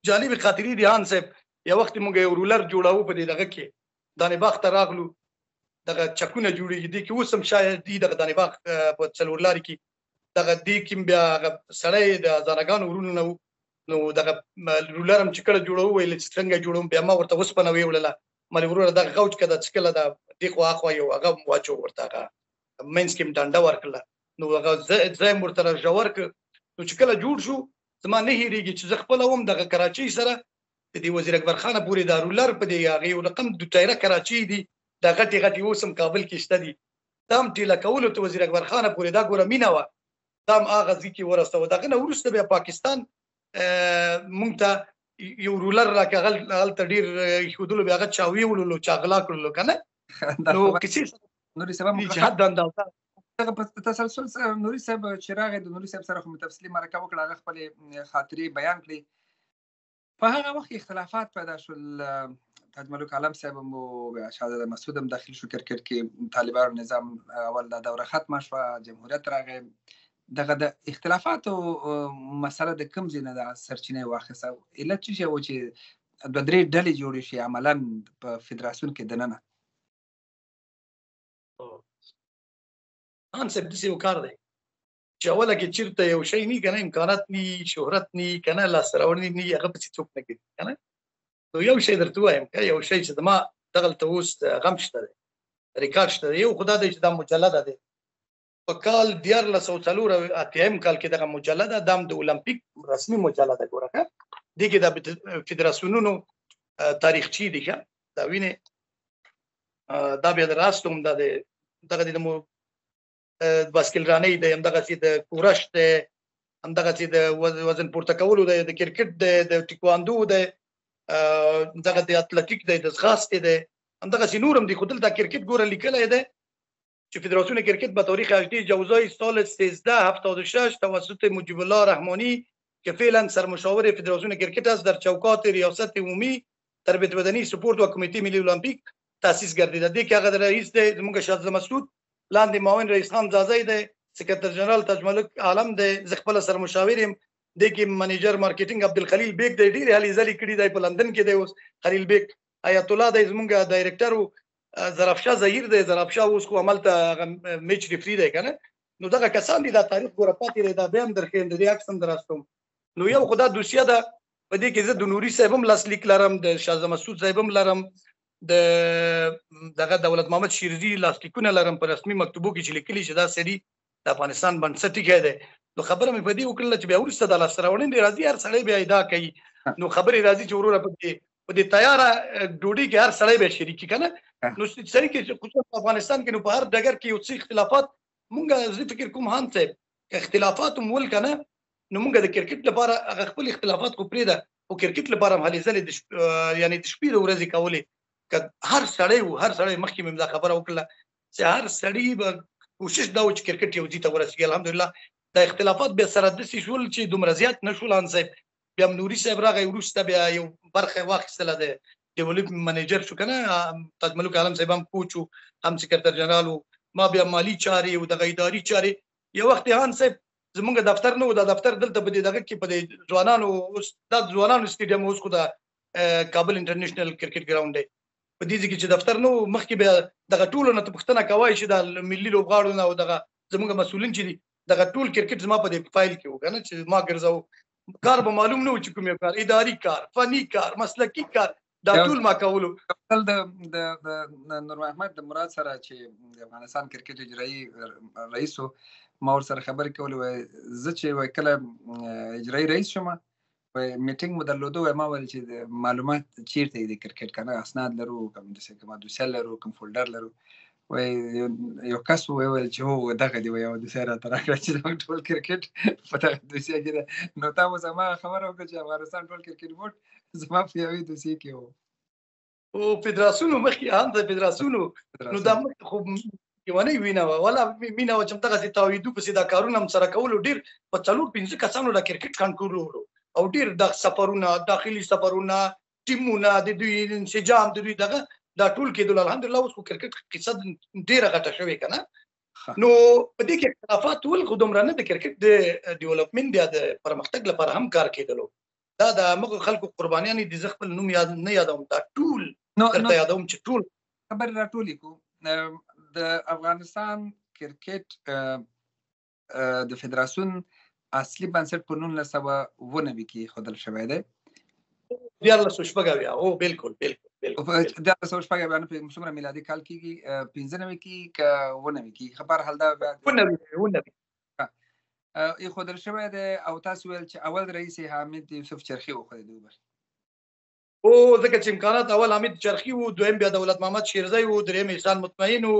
جالب خاطرې دي ان صاحب یو وخت موږ یو رولر جوړاو په دغه کې دانه باغ ته راغلو دغه چکونه جوړیږي دي کې اوسم شاید دي دغه دانه باغ په څلور لاري کې دغه دي کې بیا سړی د زنګان ورونو نو دغه رولر هم چې کله جوړاو ویل چې څنګه جوړوم بیا ما ورته وسپنه ویولله مې ورور دغه غوچ کده چې کله د دې خو اخو یو هغه واچو ورته مینس کې ډانډه ورکړه نو هغه زایم ورته جوړ ک نو چې کله جوړ شو زما نه هیریږي چې زه خپل هم دغه کراچۍ سره د دې وزیر اکبر خان پورې د رولر په دی هغه یو رقم د ټایره کراچۍ دی د غټي غټي اوسم کابل کې شته دي تام ټیله کول ته وزیر اکبر خان پورې دا ګوره مینا و تام هغه ځکه ورسته دغه نو ورسته بیا پاکستان مونږ ته یو رولر راکغل تډیر خودلو بیا غا چاوي ولولو چاغلا کړلو کنه نو کسی نوري سبا حد اندازه دغه په تسلسل سره نوري صاحب چې راغی د نوري صاحب سره کوم تفصیلي مرکه وکړه هغه خپل خاطرې بیان کړې په هغه وخت اختلافات پیدا شول. تاج ملک عالم صاحب هم شهزاده مسعود هم داخل شو کرکټ کې. طالبانو نظام اول د دوره ختمه شوه، جمهوریت راغی. دغه د اختلافاتو مسله د کوم ځای نه د سرچینه واخیسته؟ علت څه شی و چې دوه درې ډلې جوړې شي عملا په فدراسیون کې دننه؟ ان صاحب داسې یو کار دی چې اوله کې چېرته یو شی ني که نه، امکانات ني، شهرت ني، که نه لاسته راوړنې ني، هغه پسې څوک نه ګرځي که نه. نو یو شی درته ووایم که یو شی چې زما دغلته اوس غم شته دی، ریکارډ شته دی. یو خو دا دی چې دا مجلده دی په کال 1484 کال کې دغه مجلده، دا هم د اولمپیک رسمي مجلده ګوره ښه. دې کې د فدراسیونونو تاریخچې دي ښه، دا وینې. دا بیا د راستو هم دا دی، دغه د باسکل رانۍ دی، همدغسې د کورش دی، همدغسې د وزن پورته کولو دی، د کرکټ دی، د ټیکواندو دی، دغه د اتلټیک دی، د ځغاستې دی، همدغسې نور هم دي. خو دلته کرکټ ګوره لیکلی دی چې فدراسیون کرکت به تاریخ 18 جوزای سال 1376 توسط مجیب الله رحمانی که فعلا سرمشاور فدراسیون کرکت است در چوکات ریاست عمومی تربیت بدنی سپورت و کمیته ملی المپیک تاسیس گردیده. دی که هغه رئیس دی زموږ شهزاده مسعود، لاندې معاون رئیس خان زازی دی، سکرتر جنرال تاج ملک عالم دی، زه خپله سرمشاور یم. دی کې منیجر مارکیټینګ عبدالخلیل بیگ دی، ډېرې هلې ځلې کړي دی، په لندن کې دی اوس خلیل بیگ. حیات الله دی زموږ ډایرکټر و، ظرفشاه ظهیر دی، ظرفشاه اوس خو هملته میچ ریفري دی که نه. نو دغه کسان دي، دا تاریخ ګوره پاتې دی، دا بیا هم درښیم، د دې عکس هم دراستوم. نو یو خو دا دوسیه ده، په دې کې زه د نوري صاحب هم لاسلیک لرم، د شهزاده مسعود صاحب هم لرم، د دغه دولت محمد شیرزي لاسلیکونه لرم په رسمي مکتوبو کې چې لیکلي چې دا سړي د افغانستان بنسټ ایښی دی. نو خبره مې په دې وکړله چې بیا وروسته د لاسته راوړنې راځي، هر سړی بیا ادعا کوي. نو خبرې راځي چې وروره په دې تیاره ډوډۍ کې هر سړی بیا شریکي که نه. نو سړي کې خصوصا په افغانستان کې نو په هر ډګر کې یو څه اختلافات مونږ زه فکر کوم هان صاحب که اختلافات هم ول که نه، نو مونږ د کرکټ لپاره هغه خپل اختلافات خو پرېږده، خو کرکټ لپاره هم هلې ځلې یعنې د شپې د ورځې کولې. که هر سړی و، هر سړی مخکې مې دا خبره وکړله چې هر سړي به کوشش دا و چې کرکټ یو ځای ته ورسېږي. الحمدلله دا اختلافات بیا سره داسې شول چې دومره زیات نه شول. ان صاحب بیا هم نوري صاحب راغی، وروسته بیا یو برخه واخیستله، د ډیولپمنټ منیجر شو که نه. تاج ملک عالم صاحب هم کوچ و، هم سکرتر جنرال و، ما بیا مالي چارې او دغه اداري چارې. یو وخت هان صاحب زمونږ دفتر نه و، دا دفتر دلته په دې دغه کې په دې ځوانانو اوس دا ځوانانو سټیډیم اوس خو د کابل انټرنیشنل کرکټ ګراوند دی، په دې ځای کې چې دفتر نه و، مخکې بیا دغه ټولو نه ته پوښتنه کوای چې د ملي لوبغاړو نه او دغه زموږ مسؤلین چې دي دغه ټول کرکټ زما په دې فایل کې و که نه، چې ما ګرځاو. کار به معلوم نه و چې کوم یو کار، اداري کار، فني کار، مسلکي کار، دا ټول ما کولو. د نور محمد د مراد سره چې د افغانستان کرکټ اجرایي رئیس و، ما ورسره خبرې کولې، وایي زه چې وایي کله اجرایي رئیس شوم میټینګ مو درلوده، وایي ما ویل چې معلومات چیرته دي د کرکټ که نه، اسناد لرو، کوم داسې کومه دوسیه لرو، کوم فولډر لرو. وایي یو کس وویل چې هو دغه دی، وایي یوه دوسیه راته راکړه چې زموږ ټول کرکټ په دغه دوسیه کې ده. نو تا اوس هماغه خبره وکړه چې افغانستان ټول کرکټ بورډ زما په یوې دوسیې کې و. او فدراسیون مخکې هم د فدراسیون نو دا خو یوانۍ وینه وه، ولا مینه وه چې همدغسې تاویدو پسې دا کارونه هم سره کولو. ډېر په 4-5 کسانو دا کرکټ کنټرول وو، او ډېر د سفرونه، داخلي سفرونه، ټیمونه، د دوی انسجام، د دوی دغه دا ټول کېدل. الحمدلله اوس خو کرکټ قصه ډېره غټه شوې که نه. نو په دې کې اختلافات ول، خو دومره نه. د کرکټ د ډیولپمنټ بیا د پرمختګ لپاره هم کار کېدلو. دا د هغو خلکو قربانیانې دي، زه خپل نوم نه یادوم، دا ټول درته یادوم چې ټول خبرې راټولې کړو. د افغانستان کرکټ د فدراسیون اصلي بنسټ په 1999 کې ایښودل شوی دی. 1400 او بالکل بالکل بالکل 1400 نه په څومره میلادي کال کېږي، 95 کې که 99 کې، خبر حال دا 99 ایښودل شوی دی. او تاسو ویل چې اول رئیس حامد یوسف چرخي وښودی دی. او ځکه چې امکانات اول حامد چرخي و، دویم بیا دولت محمد شیرزی و، دریم احسان مطمئن و،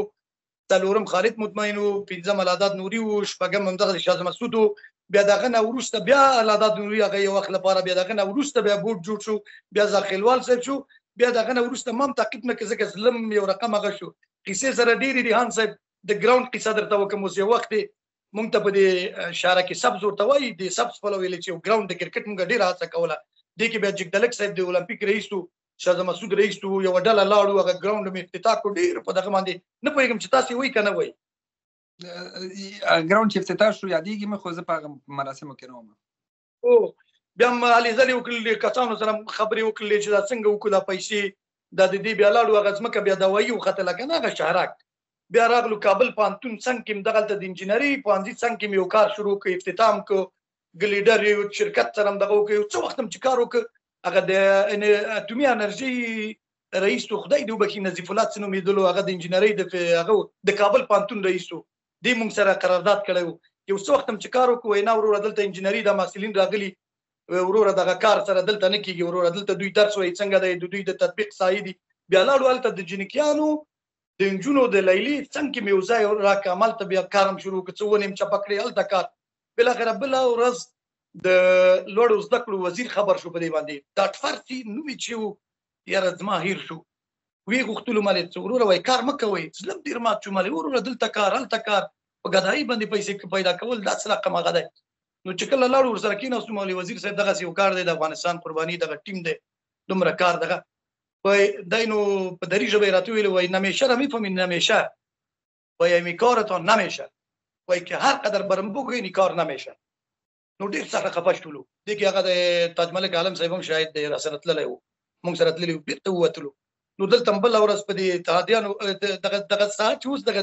څلورم خالد مطمئن و، پنځم العداد نوري و، شپږم همدغه شهزاده مسعود و. بیا دغه نه وروسته بیا العداد نوري هغه یو وخت لپاره، بیا دغه نه وروسته بیا بورډ جوړ شو، بیا زاخیلوال صاحب شو، بیا دغه نه وروسته ما هم تعقیب نه کړ ځکه ظلم یو رقم هغه شو. قصې سره ډېرې دي هان صاحب. د ګراوند قصه درته وکړم. اوس یو وخت مونږ ته په دې شهره کې سبز ورته وایي، د سبز پلو ویلې چې ګراوند د کرکټ مونږ ډېره هڅه کوله دې کې بیا جګدلک صاحب د اولمپیک رئیس وو، شاه مسعود رئیس وو، یو ډله لاړو هغه ګراوند مې افتتاح کړ. ډېر په دغه باندې نه پوهېږم چې تاسې وایي که نه وایي. ګراوند چې افتتاح شو یادېږي مې، خو زه په هغه مراسمو کې نه وم. او بیا هم هلې ځلې وکړلې، کسانو سره خبرې وکړلې چې دا څنګه وکړو دا پیسې دا د دې. بیا لاړو هغه ځمکه بیا دوايي وختله که نه هغه شهرک. بیا راغلو کابل پوهنتون څنګ کې م دغلته د انجینرۍ پوهنځي څنګ کې م یو کار شروع کړ، افتتاح م کړ، ګلیډر یو شرکت سره م دغه وکړ. یو څه وخت م چې کار وکړ، هغه د اټومي انرژي رئیس و، خدای دې وبخښي، نظیف الله څه نومېدلو، هغه د انجینرۍ هغه د کابل پوهنتون رئیس و. دې موږ سره قرارداد کړی و. یو څه وخت م چې کار وکړو، وینا وروره دلته انجینرۍ د محصلین راغلي، وروره دغه کار سره دلته نه کېږي، وروره دلته دوی درس وایي څنګه دی، د دوی د تطبیق سایه دي. بیا لاړو هلته د جنکیانو د نجونو د لیلې څنګ کې مې یو ځای راکړ، همالته بیا کار م شروع کړ، څه ونې م چپه کړې، هلته کار. بالاخره بله ورځ د لوړو زده کړو وزیر خبر شو په دې باندې. دا ټفرسي نوم یې چې و، یاره زما هیر شو. ویې غوښتلو مالې څه وروره وایي کار مه کوئ. زړه م ډېر مات شو، مالې وروره دلته کار هلته کار، په ګدایي باندې پیسې پیدا کول دا څه رقم هغه دی. نو چې کله لاړو ورسره کېناستو، مولوي وزیر صاحب دغسې یو کار دی، د افغانستان قرباني دغه ټیم دی، دومره کار دغه وای دی. نو په دری ژبه یې راته ویلي، وایي نمیشه را میفهمی نمیشه، وایي می کارتان نمیشه، وایي که هر قدر برم بگوین کار نمیشه. نو ډېر سخته خفه شولو. دې کې هغه د تاج ملک عالم صاحب هم شاید دی راسره تللی و، موږ سره تللي وو، بېرته ووتلو. نو دلته هم بله ورځ په دې اتحادیانو دغه ساعت چې اوس دغه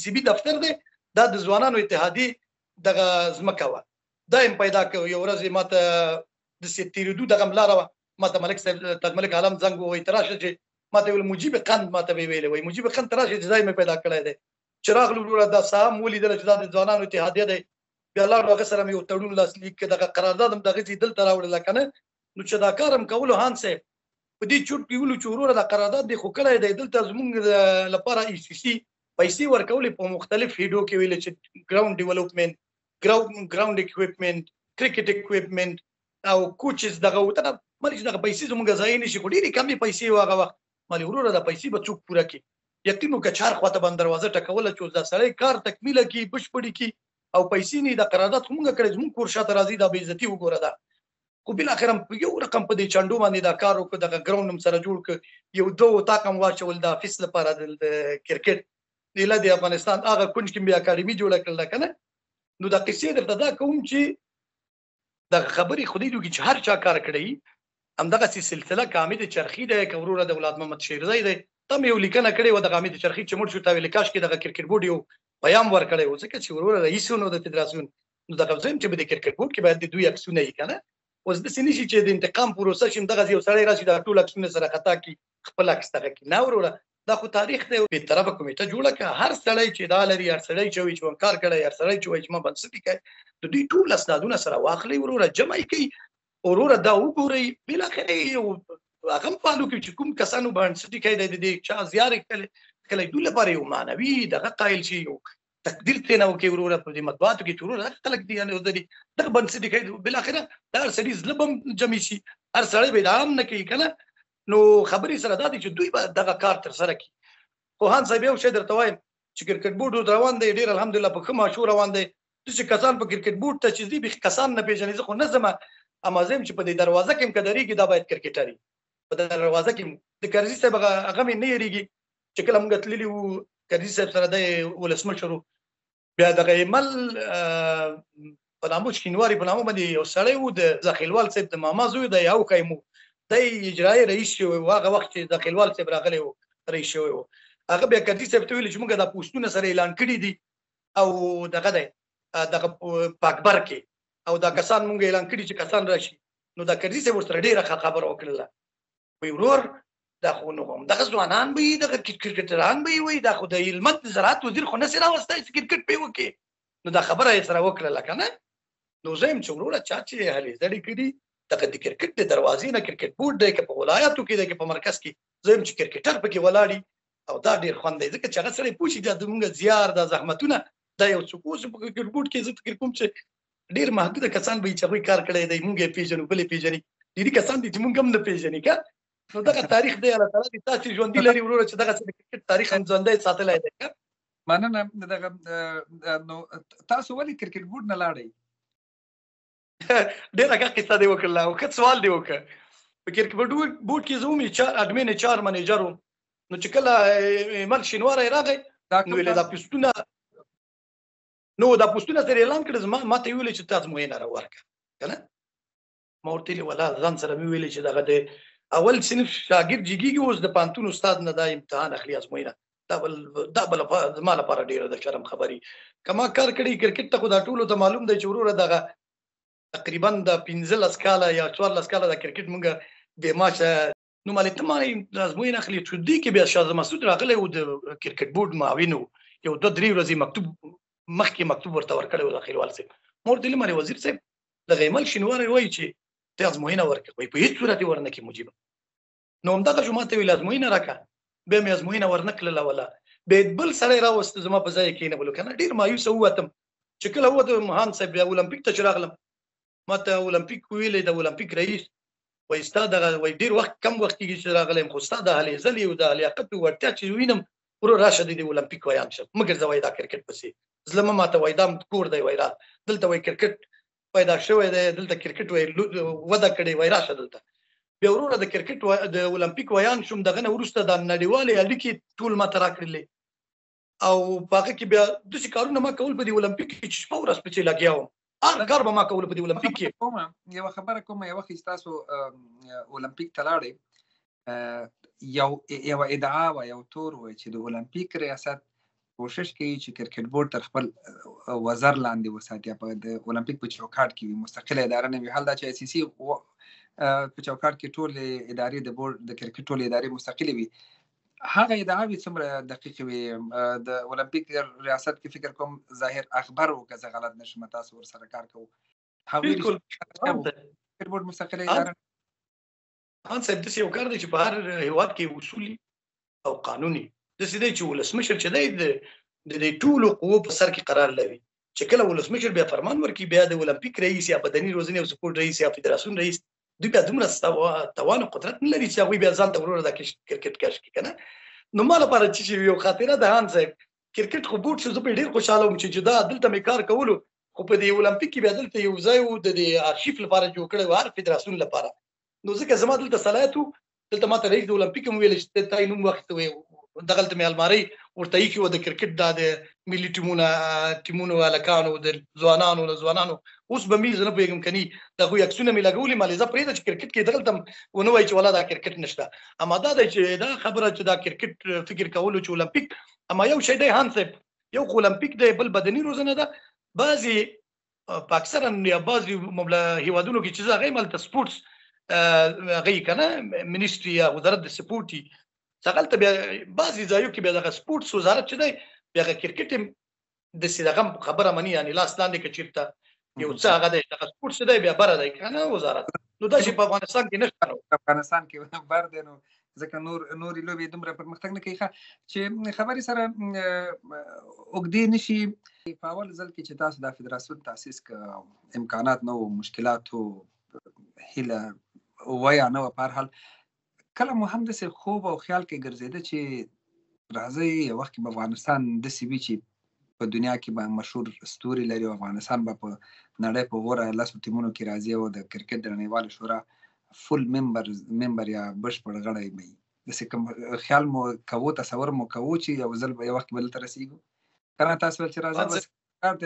سی بي دفتر دی، دا د ځوانانو اتحادیې دغه ځمکه وه، دا یې پیدا کړو. یو ورځ یې ما ته داسې تېرېدو دغه م لاره وه، ما ته ملک صاحب تاج ملک عالم زنګ ووایي ته راشه، چې ما ته ویل مجیب قند ما ته به یې ویلی، وایي مجیب قند ته راشه چې ځای مې پیدا کړی دی. چې راغلو وروره دا ساحه م ولیدله چې دا د ځوانانو اتحادیه دی. بیا لاړو هغه سره مې یو تړون لاسلیک کړ، دغه قرارداد هم دغسې دلته راوړله که نه. نو چې دا کار هم کولو هان صاحب په دې چوټ کې ویلو چې وروره دا قرارداد دې خو کړی دی، دلته زموږ لپاره ای سی سی پیسې ورکولې په مختلف هیډو کې ویلې چې ګراوند ډیولپمنټ، ګراوند اکویپمنټ، کرکټ اکویپمنټ او کوچز دغه وته مالې چې دغه پیسې زموږ ضایع نه شي. خو ډېرې کمې پیسې وې هغه وخت. مالې وروره دا پیسې به څوک پوره کړي؟ یقین وکړه چې هر خواته به دروازه ټکوله چې اوس دا سړی کار تکمیله کړي، بشپړې کړي او پیسې نه. دا قرارداد خو موږ کړی، زموږ کور شاته راځي، دا بې عزتي وګوره دا. خو بالاخره په یو رقم په دې چانډو باندې دا کار وکړو، دغه ګراوند هم سره جوړ کړ، یو 2 اتاق هم واچول د افیس لپاره د کرکټ نیله د افغانستان هغه کونج کې بیا اکاډمي جوړه کړله که نه. نو دا قصې درته دا کوم چې دغه خبرې خدای دې وکړي چې هر چا کار کړی همدغسې سلسله که حامد چرخي دی که وروره د اولاد محمد شیرزی دی، ته مې یو لیکنه کړې وه دغه حامد چرخي چې مړ شو، تا ویلې کاشکې دغه کرکټ بورډ یو پیام ورکړی و، ځکه چې وروره رئیس و نو د فدراسیون. نو دغه زه یم چې په دې کرکټ بورډ کې باید د دوی عکسونه وي که نه. اوس داسې نه شي چې د انتقام پروسه شي، همدغسې یو سړی راشي دا ټول عکسونه سره خطا کړي، خپل عکس دغه کړي. نه وروره دا خو تاریخ دی، بېطرفه کمیټه جوړه کړه، هر سړی چې دا لري، هر سړی چې وایي چې ما کار کړی، هر سړی چې وایي چې ما بنسټي کړی، د دوی ټول اسنادونه سره واخلئ، وروره جمع یې کړئ، وروره دا وګورئ. بالاخره یو هغه هم فالو کړي چې کوم کسانو بنسټي کړی دی، د دې چا زیار یې کړی، دوی لپاره یو معنوي دغه قایل شي، یو تقدیر ترېنه وکړي وروره په دې مطبوعاتو کې چې وروره هغه خلک دي دغه بنسټي کړی. بالاخره د هر سړي زړه به هم جمع شي، هر سړی به ادعا هم نه کوي که نه. نو خبرې سره دا دي چې دوی به دغه کار ترسره کړي. خو هان صاحب یو شی درته وایم چې کرکټ بورډ روان دی، ډېر الحمدلله په ښه ماشو روان دی. داسې کسان په کرکټ بورډ ته چې ځي بیخي کسان نه پېژني. زه خو نه ځمه، اما زه یم چې په دې دروازه کې م که درېږي دا باید کرکټر وي. په دروازه کې د کرزي صاحب هغه مې نه هېرېږي چې کله موږ تللي وو کرزي صاحب سره دی ولسمشر و، بیا دغه ایمل په نامه شینواري په نامه باندې یو سړی و، د ذخیلوال صاحب د ماما زوی دی، اوکی مو دی اجرایي رئیس شوی و. هغه وخت چې ذخیلوال صاحب راغلی و رئیس شوی و، هغه بیا کرزي صاحب ته ویلي چې موږ دا پوسټونه سره اعلان کړي دي او دغه دی دغه په اکبر کې او دا کسان موږ اعلان کړي چې کسان راشي. نو دا کرزي صاحب ورسره ډېره ښه خبره وکړله، وایي ورور دا خو نو همدغه ځوانان به وي، دغه کرکټران به وي، دا خو د هلمند د زراعت وزیر خو نسي راوستی چې کرکټ پې وکړي. نو دا خبره یې سره وکړله که نه. نو زه یم چې وروره چا چې هلې ځلې کړي دغه د کرکټ د دروازې نه کرکټ بورډ دی که په ولایاتو کې دی که په مرکز کې، زه یم چې کرکټر پکې ولاړي او دا ډېر خوند دی، ځکه چې هغه سړی پوه شي دا زموږ زیار دا زحمتونه دا یو څوک اوس په کرکټ بورډ کې زه فکر کوم چې ډېر محدوده کسان به وي چې هغوی کار کړی دی، موږ یې پېژنو، بل یې پېژني، ډېري کسان دي چې موږ هم نه پېژني که. نو دغه تاریخ دی، الله تعالی دې تاسې ژوندي لري وروره چې دغسې د کرکټ تاریخ هم ژوندی ساتلی دی که. مننه. دغه نو تاسو ولې کرکټ بورډ نه لاړئ؟ ډېره ښه قصه دې وکړله او ښه سوال دې وکړ. په کرکټ بورډ کې زه هم اډمین HR منیجر وم. نو چې کله ایمل شینواری راغی نو ویلې دا پوسټونه سره اعلان کړه، ما ته ویلې چې تاسو معاینه راورکړه کنه. ما ورته ویلې ولا ځان سره مې ویلې چې دغه د اول صنف شاګرد جګیږي، اوس د پانتون استاد نه دا امتحان اخلي ازموینه. دا بل زما لپاره ډېره د شرم خبري. کما کار کړی کرکټ ته خو دا ټولو ته معلوم دی چې وروره دغه تقریبا د 15 کاله یا 14 کاله د کرکټ مونږ به ماشه نو مالې ته ما ازموینه اخلي. چې دې کې بیا شاه مسعود راغلی و د کرکټ بورډ معاون و، یو 2-3 ورځې مخکې مکتوب ورته ورکړی و د خیروال صاحب. ما ورته ویلي مالې وزیر صاحب دغه ایمل شینواری وایي چې ته ازموینه ورکړه، وایي په هېڅ صورت یې ورنکړې مجیب. نو همدغه شو ما ته ویل ازموینه راکړه، بیا مې ازموینه ورنکړله. ولا بیا بل سړی راوسته زما په ځای کېنولو کنه. ډېر مایوسه ووتم چې کله ووتم مهان صاحب بیا اولمپیک ته چې راغلم ما ته اولمپیک ویلې د اولمپیک رئیس وایي ستا دغه وایي ډېر وخت کم وخت کېږي چې راغلی یم، خو ستا د هلې ځلې او د لیاقت او وړتیا چې وینم ورو راشه د اولمپیک ویان شه مه ګرځه وایي دا کرکټ پسې زړه مه ماته وایي دا کور دی وایي را دلته وایي کرکټ پیدا شوی دی، دلته کرکټ وایي وده کړې وایي راشه دلته. بیا وروره د کرکټ د اولمپیک ویان شوم. دغه نه وروسته د نړیوالې اړیکې ټول ماته راکړلې او په هغه کې بیا داسې کارونه ما کول په دې اولمپیک کې چې شپه ورځ پسې لګیا وم. هر کار به ما کول په دې اولمپیک کې. یوه خبره کوم، یو وخت تاسو اولمپیک ته لاړئ، یوه ادعا وه یو تور و چې د اولمپیک ریاست کوشش کوي چې کرکټ بورډ تر خپل وزر لاندې وساتي، په د اولمپیک په چوکاټ کې وي، مستقله اداره نه وي. حال دا چې ICC په چوکاټ کې ټول ادارې د بورډ د کرکټ ټول ادارې مستقلې وي. هغه ادعاوې څومره دقیقې وي؟ د اولمپیک ریاست کې فکر کوم ظاهر اخبار و که زه غلط نشم تاسو ورسره کار کوو. بالکل کرکټ بورډ مستقله اداره خان صاحب داسې یو کار دی چې په هر هیواد کې اصولي او قانوني داسې دی چې ولسمشر چې دی د ټولو قوو په سر کې قرار لري. چې کله ولسمشر بیا فرمان ورکړي بیا د اولمپیک رئیس یا بدني روزنې او سپورټ رئیس یا فدراسیون رئیس دوی بیا دومره توان او قدرت نه لري چې هغوی بیا ځان ته وروره دا کرکټ کش کړي که نه. نو ما لپاره چې یو خاطره د هان صاحب کرکټ خو بورډ شو، زه پرې ډېر خوشحاله وم چې دا دلته مې کار کولو، خو په دې اولمپیک کې بیا دلته یو ځای و د دې آرشیف لپاره جوړ کړی و هر فدراسیون لپاره. نو ځکه زما دلته صلاحیت و، دلته ما ته رئیس د اولمپیک هم ویل چې تا یې نوم واخیسته وی دغلته مې المارۍ ورته ایښې وه د کرکټ دا د ملي ټیمونو هلکانو د ځوانانو اوس به مې زه نه پوهېږم که نه د هغوی عکسونه مې لګولي. مالې زه پرېږده چې کرکټ کې دغلته ونه وایي چې والا دا کرکټ نشته. اما دا دی چې دا خبره چې دا کرکټ فکر کولو چې اولمپیک، اما یو شی دی هان صاحب، یو خو اولمپیک دی بل بدني روزنه ده. بعضې په اکثرا یا بعضې هیوادونو کې چې زه هغه هلته سپورټس هغه که نه منیسټري یا وزارت د سپورټ وي هغلته بیا بعضې ځایو کې بیا دغه سپورټس وزارت چې دی بیا هغه کرکټ هم داسې دغه خبره مني، یعنې لاس لاندې که چېرته یو څه هغه دی دغه سپورټس چې دی بیا بره دی که نه وزارت. نو داسې په افغانستان کې نشته، په افغانستان کې بر دی، نو ځکه نورې لوبې دومره پرمختګ نه کوي. چې خبرې سره اوږدې نه شي، په اول ځل کې چې تاسو دا فدراسیون تاسیس که امکانات نه وو، مشکلات وو، هیله ویا نه وه، په هر حال کله مو هم داسې خوب او خیال کې ګرځېده چې راځئ یو وخت کې به افغانستان داسې وي چې په دنیا کې به مشهور ستوري لري او افغانستان به په نړۍ په غوره 10 ټیمونو کې راځي او د کرکټ د نړیوالې شورا فل ممبر یا بشپړ غړی به وي؟ داسې کوم خیال مو کوو، تصور مو کوو چې یو ځل به یو وخت به دلته رسېږو؟ که نه تاسو ویل چې راځه بس کار د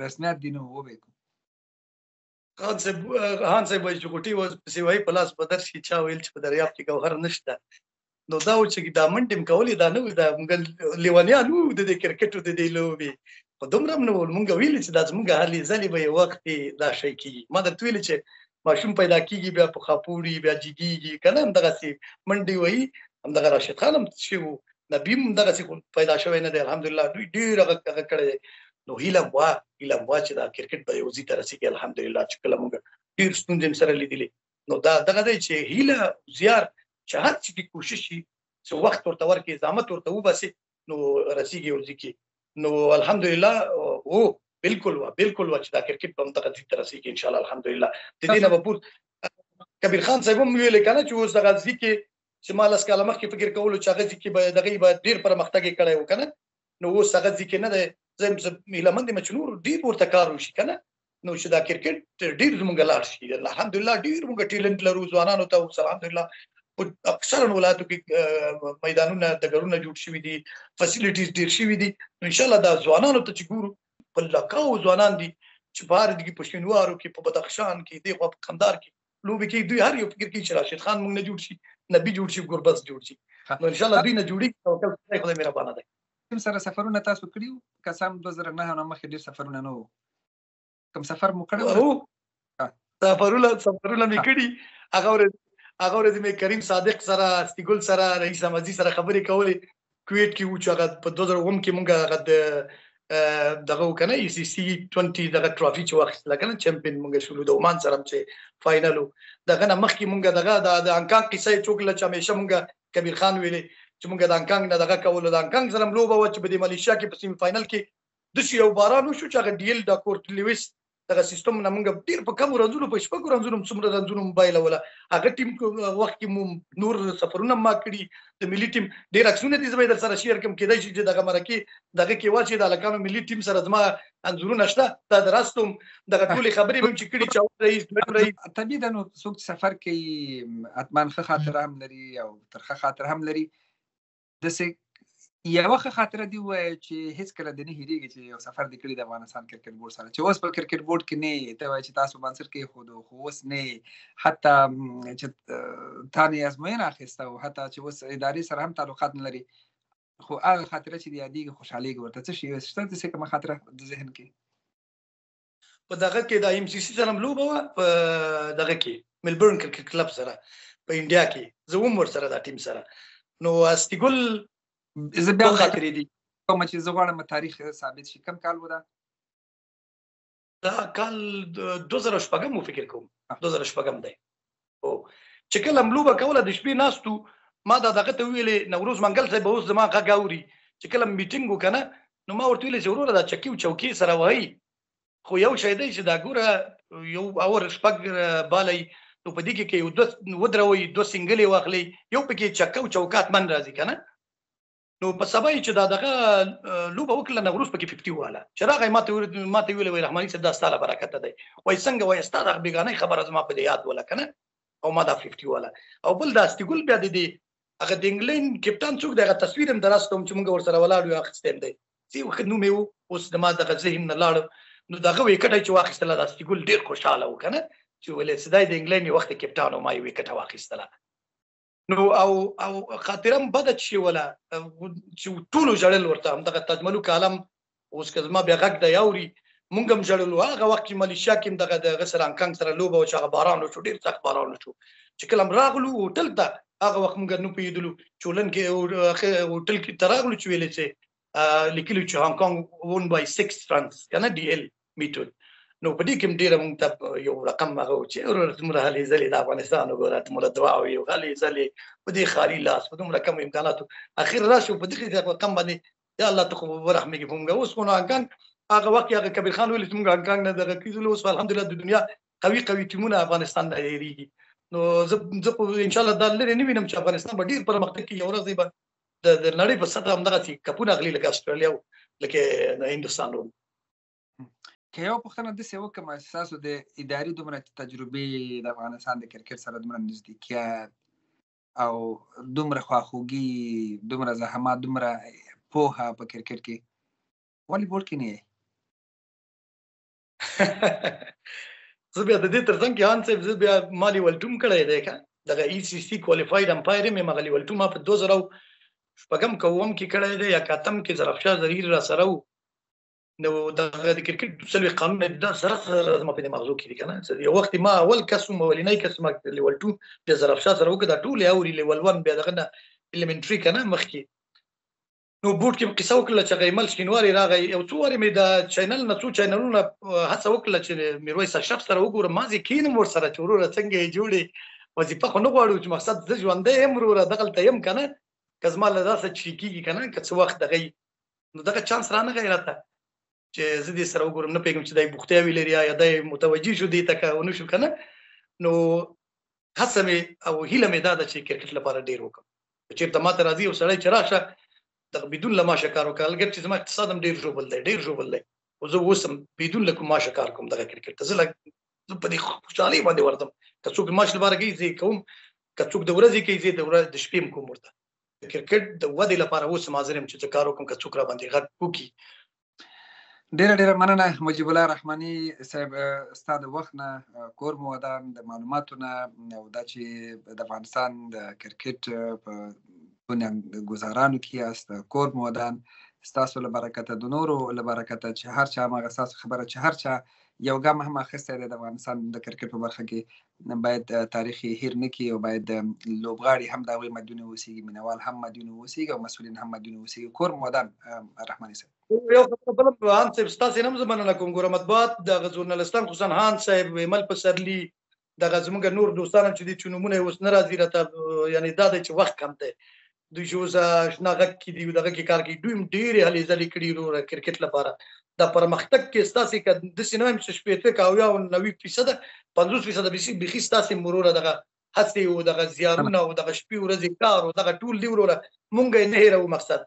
رسمیت دي نو وبېږو. هان صاحب وایي چې غوټۍ پسې وایي په لاس به درشي، چا ویل چې په دریاب کې ګوهر نشته. نو دا و چې دا منډې م کولې دا نه وي، دا موږ لیونیان وو د دې کرکټو د دې لوبې، خو دومره هم نه ول. موږ ویلې چې دا زموږ هلې ځلې به یو وخت دا شی کېږي. ما درته ویلې چې ماشوم پیدا کېږي بیا پخا پوړي بیا جګېږي که نه، همدغسې منډې وهي. همدغه راشد خان هم چې و نبي هم همدغسې پیدا شوی نه دی الحمدلله، دوی ډېر هغه کړی دی. نو هیله وه چې دا کرکټ به یو ځای ته رسېږي الحمدلله، چې کله موږ ډېر ستونزې هم سره لیدلې. نو دا دغه دی چې هیله زیار چې هر څه کې کوشش شي چې وخت ورته ورکړي، زحمت ورته وباسي، نو رسېږي یو ځای کې. نو الحمدلله بالکل وه چې دا کرکټ به همدغه ځای ته رسېږي انشاءالله الحمدلله. د دې نه به پور کبیر خان صاحب هم ویلې که نه چې اوس دغه ځای کې چې ما 10 کاله مخکې فکر کولو چې هغه ځای کې به دغه به ډېر پرمختګ یې کړی و که نه، نو اوس هغه ځای کې نه دی. زه هیله مند یم چې نور ډېر ورته کار وشي که نه. نو چې دا کرکټ ډیر زموږ لاړ شي الحمدلله ډیر موږ ټیلنټ لرو ځوانانو ته الحمدلله په اکثر ولایتو کې میدانونه دګرونه جوړ شوي دي فیسیلیټیز ډیر شوي دي ان شاء الله دا ځوانانو ته چې ګورو په لکاو ځوانان دي چې بهر دي په شینوارو کې په بدخشان کې دی په قندار کې لوبي کې دوی هر یو فکر کوي چې راشد خان موږ نه جوړ شي نبی جوړ شي ګوربز جوړ شي نو ان شاء الله دوی نه جوړي توکل خدای مهربانه دی کوم سره سفرونه تاسو کړیو قسم 2009 نه مخکې ډیر سفرونه نه وو کوم سفر مو کړو سفرونه مې کړی هغه ورځ مې کریم صادق سره استګل سره رئیس احمدزي سره خبرې کولې کویت کې و چې هغه په 2009 کې مونږ هغه دغه کنه ای سی سی 20 دغه ټرافي چې واخیستل کنه چمپیون مونږ شولو د عمان سره چې فائنل دغه نه مخکې مونږ دغه د انکان قصه چوکله چې همیشه مونږ کبیر خان ویلې چې مونږ د انکان نه دغه کول د انکان سره لوبه و چې په ماليشیا کې په سیمی فائنل کې د شي یو باران شو چې هغه ډیل د کورت لیویس دغه سیستم نه مونږ ډیر په کم رنځونو په شپږ رنځونو څومره رنځونو موبایل ولا هغه ټیم وخت کې مو نور سفرونه ما کړی د ملي ټیم ډیر عکسونه دي زبې در سره شیر کوم کېدای شي چې دغه مرکه دغه کې واچي د لکانو ملي ټیم سره زما انځورونه شته دا دراستم دغه ټولې خبرې به چې کړي چې رئیس طبيعي ده نو څوک سفر کوي اتمان ښه خاطر هم لري او ترخه خاطر هم لري دسه یو ښه خاطر دی وای چې هیڅ کله د نه هیریږي چې یو سفر د کړی د افغانستان کرکټ بورډ سره چې اوس په کرکټ بورډ کې نه ته وای چې تاسو باندې کې خو اوس نه حتی چې تانی ازموینه اخیسته او حتی چې اوس اداري سره هم تعلقات نه لري خو هغه خاطر چې د یادېږي خوشحالي ورته څه شي ستاسو څه کوم خاطر د ذهن کې په دغه کې د ایم سی سی سره لوبه په دغه کې ملبورن کرکټ کلب سره په انډیا کې زه هم ور سره د ټیم سره نو استګل زه بیا خاطرې دي کوم چې زه غواړم تاریخ ثابت شي کم کال و دا کال 2014 مو فکر کوم 2014 دی او چې کله ملوبه کوله د شپې ناستو ما دا دغه ته ویلې نوروز منګل صاحب اوس زما غاوري چې کله میټینګ وکنه نو ما ورته ویلې چې وروره دا چکی او چوکي سره وای خو یو شی دی چې دا ګوره یو اور شپږ بالای نو په دې کې یو دوه ودروي دوه سنگلې واخلي یو پکې چکه او چوکات من راځي کنه نو په سبا چې دا دغه لوبه وکړه نوروز پکې 50 واله چې راغی ماته ویل رحماني صاحب دا ستاله برکت دی وای څنګه وای ستاره بیگانه خبره زما په یاد ولا کنه او ما دا 50 واله او بل دا استګل بیا د هغه د انګلند کپټان څوک دغه تصویر هم دراستم چې موږ ور سره ولاړ یو اخستم دی سی وخت نو مې اوس د ما دغه ذهن نه لاړ نو دغه وکټه چې واخیستله دا استګل ډیر خوشاله وکنه چې ولې سدای د انګلند وخت کپټان او ما یو وکټه واخیستله نو او خاطرم بد چې ولا چې ټول جړل ورته هم دغه تجملو کالم اوس کزما بیا غږ د یوري مونږ هم جړل هغه وخت چې ماليشیا کې دغه د غسر انکان سره لوبه او چې باران شو ډیر سخت باران شو چې کلم راغلو هوټل ته هغه وخت مونږ نو پیدلو چولن کې هوټل کې تراغلو چې ویلې چې لیکلو چې هانګ کانګ وون بای 6 فرانس کنه ډي ال میټود نو په دې کې ډیره مونږ ته یو رقم هغه چې ورته هلي زلي د افغانستان وګورات موږ دعا او یو هلي زلي په دې خالي لاس په دومره رقم امکاناتو اخر راشو په دې رقم باندې یا الله ته ورحمه کې مونږ اوس مونږ انکان هغه وخت هغه کبیر خان ویل چې مونږ انکان نه دغه کیدلو اوس الحمدلله د دنیا قوي ټیمونه افغانستان نه لري نو زه ان شاء الله دا لري نه وینم چې افغانستان به ډیر پرمختګ کوي یو ورځ به د نړۍ په سطح هم دغه کپونه غلي لکه استرالیا لکه هندوستان که یو پوښتنه داسې وکړم چې تاسو د اداري دومره تجربې د افغانستان د کرکټ سره دومره نزدېکیت او دومره خواخوږي دومره زحمت دومره پوهه په کرکټ کې ولې بورډ کې نه یې زه بیا د دې ترڅنګ کې هان صاحب زه بیا مالي ولټوم کړی دی که دغه ای سی سی کوالیفاید امپایر مې مغلي ولټوم په 2000 کوم کې کړی دی یا کاتم کې زرافشار زریر را سره نو دغه د کرکټ څلوي قانون د سره زما په مغزو کې دي کنه یو وخت ما اول کس مولینای کس ما لیول 2 د زرافشار سره وکړه ټول اوري لیول 1 بیا دغه الیمنټری کنه مخکي نو بوټ کې قصه وکړه چې غیمل شینواری راغی یو څو وری مې د چینل نه څو چینلونه هڅه وکړه چې میرویس شخص سره وګورم مازی کینم ور سره چورو څنګه جوړي وظیفه خو نه غواړو چې مقصد د ژوندې امرو را دغل ته يم کنه کزما له داسه چریکیږي کنه که څو وخت دغه نو دغه چانس را نه غیرته چې زه دې سره وګورم نه پیګم چې دای بوختیا ویل لري یا دای متوجي شو دي تک ونه شو کنه نو هڅه مې او هیله مې دا ده چې کرکټ لپاره ډیر وکم چې ته ماته راځي او سړی چې راشه د بدون لماشه کار وکړ لکه چې زما اقتصاد هم ډیر ژوبل دی او زه اوس هم بدون له کوم معاشه کار کوم دغه کرکټ ته. زه په دې خوشحالۍ باندې ورځم که څوک معاش لپاره کوي زه کوم، که څوک د ورځې کوي زه د شپې هم کوم. ورته د کرکټ د ودې لپاره اوس هم حاضر یم چې زه کار وکړم که څوک را باندې غږ وکړي. ډیره مننه مجيب الله رحماني صاحب، ستا د وخت نه، کور مو ودان، د معلوماتو نه، او دا چې د افغانستان د کرکټ په بنیانګذارانو کې یاست، کور مو ودان، ستاسو له برکته، د نورو له برکته چې هر چا هماغه ستاسو خبره چې هر چا یو ګام هم اخیستی دی د افغانستان د کرکټ په برخه کې، باید تاریخ یې هیر نه کړي او باید لوبغاړي هم د هغوی مدیون واوسېږي، مینوال هم مدیون واوسېږي او مسؤلین هم مدیون واوسېږي. کور مو ودان رحماني صاحب. یو خبره بل هان صاحب ستاسو نه زه مننه کوم. ګوره مطبوعات د ژورنالستان خصوصا هان صاحب، ایمل پسرلی، دغه زموږ نور دوستان چې دي چې نومونه اوس نه راځي راته، یعنی دا دی چې وخت کم دی، دوی چې اوس اشنا غږ کې دي دغه کې کار کوي، دوی هم ډېرې هلې ځلې کړي وروره کرکټ لپاره. دا پرمختګ کې ستاسې که داسې نه وایم چې 80 که 90% 50% بیخي ستاسې وروره دغه هڅې او دغه زیارونه او دغه شپې ورځې کار او دغه ټول دي وروره، مونږ یې نه هېروو. مقصد